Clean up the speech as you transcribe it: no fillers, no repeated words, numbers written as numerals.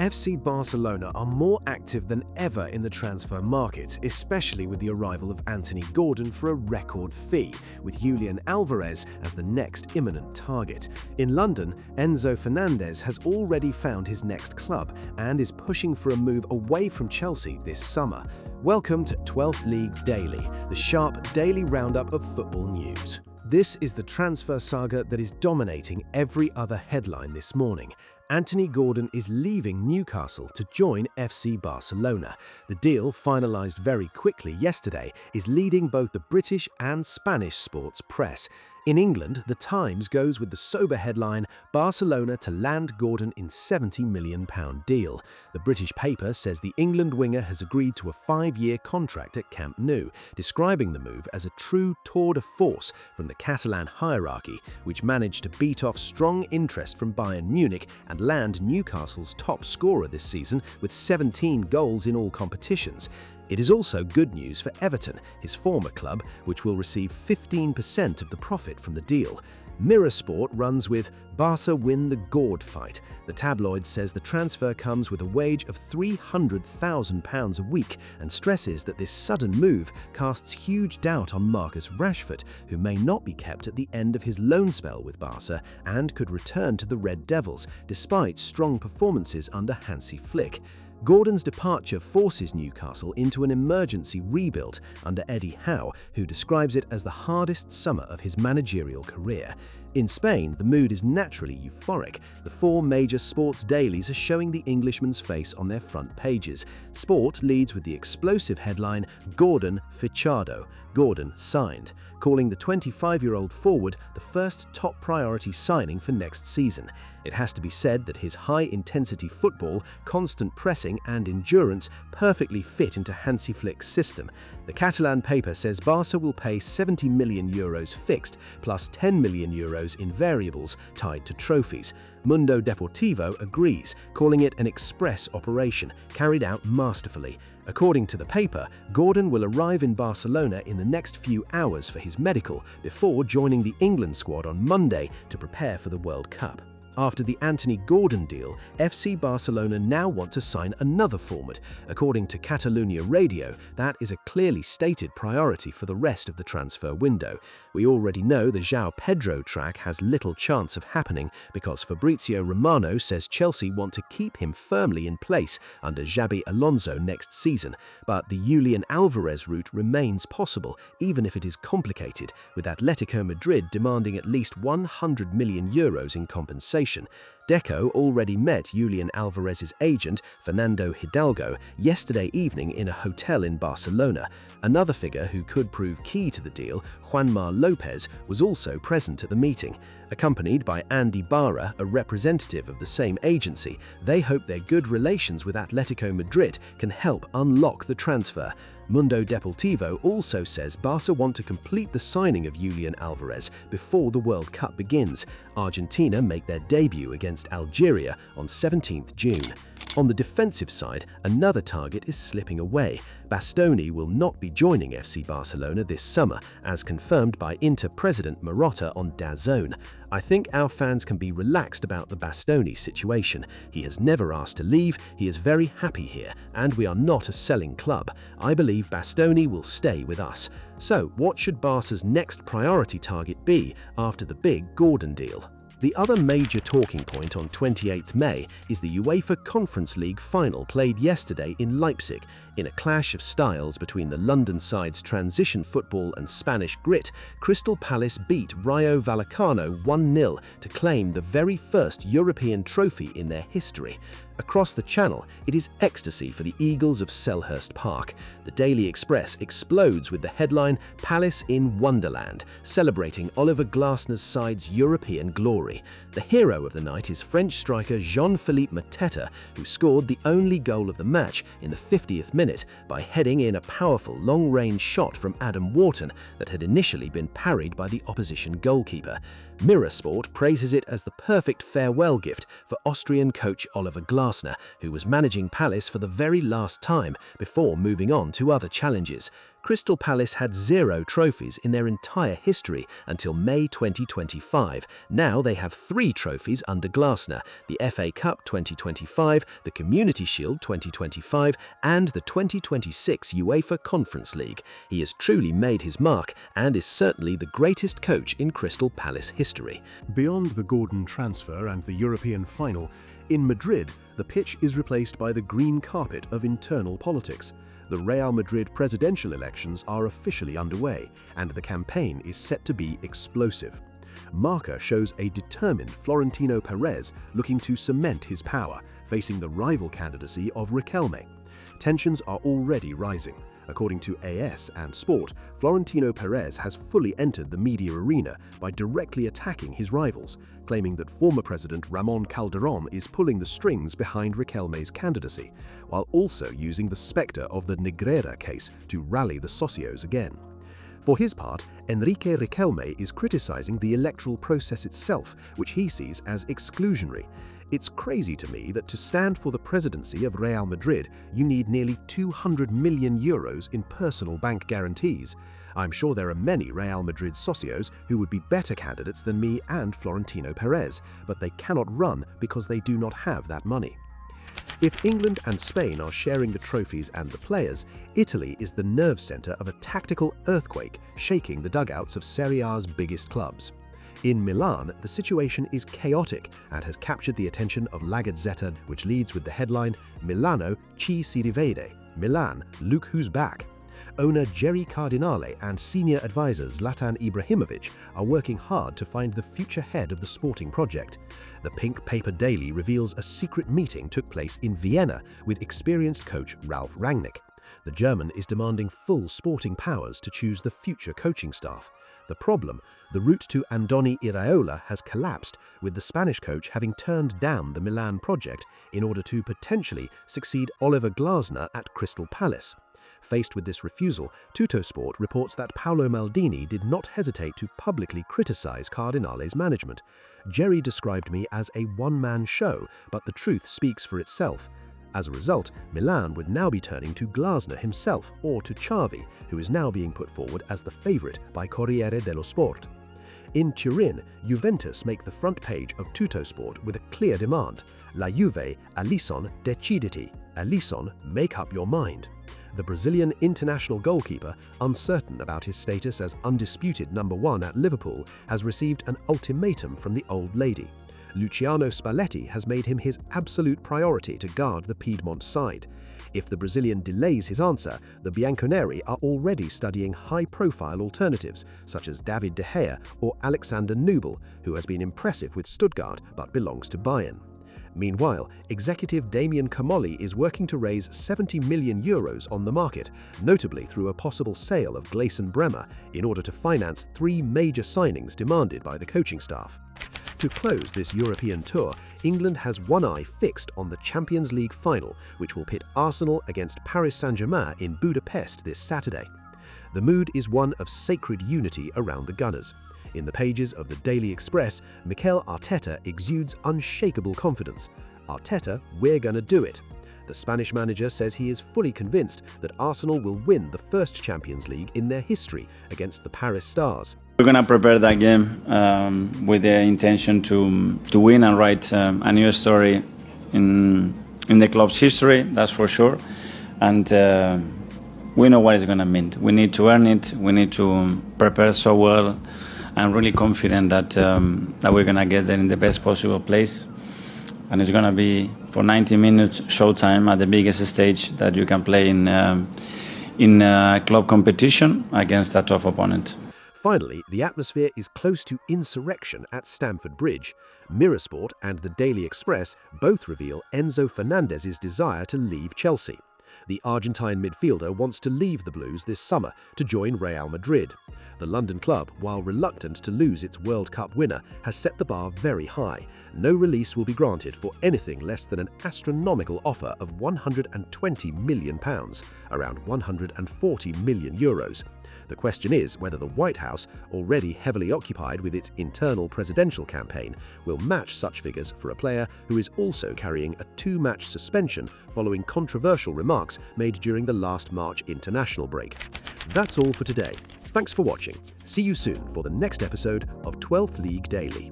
FC Barcelona are more active than ever in the transfer market, especially with the arrival of Anthony Gordon for a record fee, with Julián Álvarez as the next imminent target. In London, Enzo Fernández has already found his next club and is pushing for a move away from Chelsea this summer. Welcome to 12th League Daily, the sharp daily roundup of football news. This is the transfer saga that is dominating every other headline this morning. Anthony Gordon is leaving Newcastle to join FC Barcelona. The deal, finalised very quickly yesterday, is leading both the British and Spanish sports press. In England, The Times goes with the sober headline, "Barcelona to land Gordon in £70 million deal." The British paper says the England winger has agreed to a 5-year contract at Camp Nou, describing the move as a true tour de force from the Catalan hierarchy, which managed to beat off strong interest from Bayern Munich and land Newcastle's top scorer this season with 17 goals in all competitions. It is also good news for Everton, his former club, which will receive 15% of the profit from the deal. Mirror Sport runs with "Barca win the Gord fight." The tabloid says the transfer comes with a wage of £300,000 a week and stresses that this sudden move casts huge doubt on Marcus Rashford, who may not be kept at the end of his loan spell with Barca and could return to the Red Devils, despite strong performances under Hansi Flick. Gordon's departure forces Newcastle into an emergency rebuild under Eddie Howe, who describes it as the hardest summer of his managerial career. In Spain, the mood is naturally euphoric. The 4 major sports dailies are showing the Englishman's face on their front pages. Sport leads with the explosive headline, "Gordon fichado," Gordon signed, calling the 25-year-old forward the first top priority signing for next season. It has to be said that his high-intensity football, constant pressing and endurance perfectly fit into Hansi Flick's system. The Catalan paper says Barca will pay €70 million fixed, plus €10 million in variables tied to trophies. Mundo Deportivo agrees, calling it an express operation, carried out masterfully. According to the paper, Gordon will arrive in Barcelona in the next few hours for his medical before joining the England squad on Monday to prepare for the World Cup. After the Anthony Gordon deal, FC Barcelona now want to sign another forward. According to Catalunya Radio, that is a clearly stated priority for the rest of the transfer window. We already know the João Pedro track has little chance of happening because Fabrizio Romano says Chelsea want to keep him firmly in place under Xabi Alonso next season. But the Julián Álvarez route remains possible, even if it is complicated, with Atletico Madrid demanding at least €100 million in compensation. Deco already met Julián Álvarez's agent, Fernando Hidalgo, yesterday evening in a hotel in Barcelona. Another figure who could prove key to the deal, Juanma Lopez, was also present at the meeting. Accompanied by Andy Barra, a representative of the same agency, they hope their good relations with Atletico Madrid can help unlock the transfer. Mundo Deportivo also says Barca want to complete the signing of Julián Álvarez before the World Cup begins. Argentina make their debut against Algeria on 17th June. On the defensive side, another target is slipping away. Bastoni will not be joining FC Barcelona this summer, as confirmed by Inter president Marotta on DAZN. "I think our fans can be relaxed about the Bastoni situation. He has never asked to leave, he is very happy here, and we are not a selling club. I believe Bastoni will stay with us." So, what should Barca's next priority target be after the big Gordon deal? The other major talking point on 28th May is the UEFA Conference League final played yesterday in Leipzig. In a clash of styles between the London side's transition football and Spanish grit, Crystal Palace beat Rayo Vallecano 1-0 to claim the very first European trophy in their history. Across the channel, it is ecstasy for the Eagles of Selhurst Park. The Daily Express explodes with the headline, "Palace in Wonderland," celebrating Oliver Glasner's side's European glory. The hero of the night is French striker Jean-Philippe Mateta, who scored the only goal of the match in the 50th minute by heading in a powerful long-range shot from Adam Wharton that had initially been parried by the opposition goalkeeper. Mirror Sport praises it as the perfect farewell gift for Austrian coach Oliver Glasner, who was managing Palace for the very last time before moving on to other challenges. Crystal Palace had 0 trophies in their entire history until May 2025. Now they have have 3 trophies under Glasner: the FA Cup 2025, the Community Shield 2025, and the 2026 UEFA Conference League. He has truly made his mark and is certainly the greatest coach in Crystal Palace history. Beyond the Gordon transfer and the European final, in Madrid, the pitch is replaced by the green carpet of internal politics. The Real Madrid presidential elections are officially underway, and the campaign is set to be explosive. Marca shows a determined Florentino Pérez looking to cement his power, facing the rival candidacy of Riquelme. Tensions are already rising. According to AS and Sport, Florentino Pérez has fully entered the media arena by directly attacking his rivals, claiming that former President Ramón Calderón is pulling the strings behind Riquelme's candidacy, while also using the spectre of the Negreira case to rally the socios again. For his part, Enrique Riquelme is criticizing the electoral process itself, which he sees as exclusionary. It's crazy to me that to stand for the presidency of Real Madrid, you need nearly 200 million euros in personal bank guarantees. I'm sure there are many Real Madrid socios who would be better candidates than me and Florentino Pérez, but they cannot run because they do not have that money. If England and Spain are sharing the trophies and the players, Italy is the nerve center of a tactical earthquake shaking the dugouts of Serie A's biggest clubs. In Milan, the situation is chaotic and has captured the attention of La Gazzetta, which leads with the headline, "Milano ci si rivede." Milan, look who's back. Owner Jerry Cardinale and senior advisor Zlatan Ibrahimovic are working hard to find the future head of the sporting project. The Pink Paper Daily reveals a secret meeting took place in Vienna with experienced coach Ralf Rangnick. The German is demanding full sporting powers to choose the future coaching staff. The problem, the route to Andoni Iraola has collapsed, with the Spanish coach having turned down the Milan project in order to potentially succeed Oliver Glasner at Crystal Palace. Faced with this refusal, Tuttosport reports that Paolo Maldini did not hesitate to publicly criticize Cardinale's management. Jerry described me as a one-man show, but the truth speaks for itself. As a result, Milan would now be turning to Glasner himself or to Xavi, who is now being put forward as the favorite by Corriere dello Sport. In Turin, Juventus make the front page of Tuttosport with a clear demand: La Juve, Alisson, deciditi. Alisson, make up your mind. The Brazilian international goalkeeper, uncertain about his status as undisputed #1 at Liverpool, has received an ultimatum from the old lady. Luciano Spalletti has made him his absolute priority to guard the Piedmont side. If the Brazilian delays his answer, the Bianconeri are already studying high-profile alternatives, such as David De Gea or Alexander Nubel, who has been impressive with Stuttgart but belongs to Bayern. Meanwhile, executive Damien Comolli is working to raise 70 million euros on the market, notably through a possible sale of Glasner Bremer, in order to finance 3 major signings demanded by the coaching staff. To close this European tour, England has one eye fixed on the Champions League final, which will pit Arsenal against Paris Saint-Germain in Budapest this Saturday. The mood is one of sacred unity around the Gunners. In the pages of the Daily Express, Mikel Arteta exudes unshakable confidence. Arteta, we're gonna do it. The Spanish manager says he is fully convinced that Arsenal will win the first Champions League in their history against the Paris Stars. We're going to prepare that game with the intention to win and write a new story in the club's history, that's for sure. And we know what it's going to mean. We need to earn it. We need to prepare so well. I'm really confident that we're going to get there in the best possible place. And it's going to be for 90 minutes showtime at the biggest stage that you can play in club competition against a tough opponent. Finally, the atmosphere is close to insurrection at Stamford Bridge. Mirrorsport and the Daily Express both reveal Enzo Fernandez's desire to leave Chelsea. The Argentine midfielder wants to leave the Blues this summer to join Real Madrid. The London club, while reluctant to lose its World Cup winner, has set the bar very high. No release will be granted for anything less than an astronomical offer of £120 million, around 140 million euros. The question is whether the White House, already heavily occupied with its internal presidential campaign, will match such figures for a player who is also carrying a 2-match suspension following controversial remarks made during the last March international break. That's all for today. Thanks for watching. See you soon for the next episode of 12th League Daily.